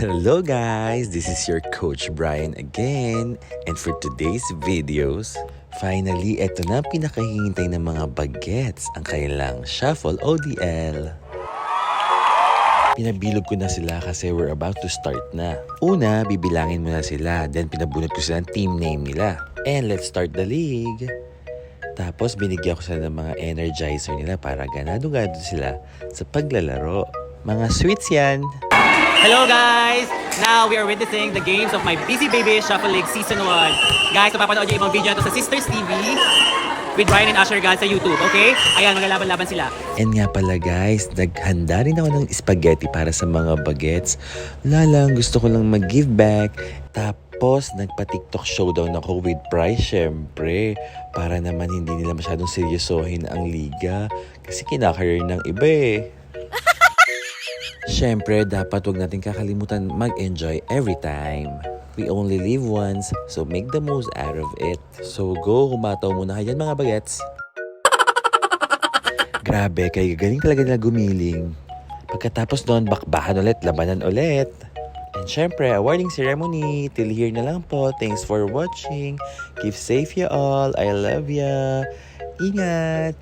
Hello guys! This is your Coach Brian again. And for today's videos, finally, eto na pinakahihintay ng mga bagets, ang kailang Shuffle ODL. Pinabilog ko na sila kasi we're about to start na. Una, bibilangin mo na sila, then pinabunot ko sila ng team name nila. And let's start the league. Tapos binigyan ko sila ng mga energizer nila para ganado-gado sila sa paglalaro. Mga sweets yan! Hello guys! Now we are witnessing the games of my Busy Baby Shuffle League Season 1. Guys, mapapanood yung ibang video na to sa Sisters TV with Brian and Asher guys sa YouTube, okay? Ayan, maglalaban-laban sila. And nga pala guys, naghanda rin ako ng spaghetti para sa mga bagets. Lang, gusto ko lang mag-give back. Tapos, nagpa-TikTok showdown ako with Price, syempre. Para naman hindi nila masyadong seryosohin ang liga. Kasi kinakarir ng iba eh. Siyempre, dapat wag natin kakalimutan mag-enjoy every time. We only live once, so make the most out of it. So go, humataw muna kayo mga bagets. Grabe, kaya galing talaga nila gumiling. Pagkatapos doon, bakbakan ulit, labanan ulit. And syempre, awarding ceremony. Till here na lang po. Thanks for watching. Keep safe ya all. I love ya. Ingat!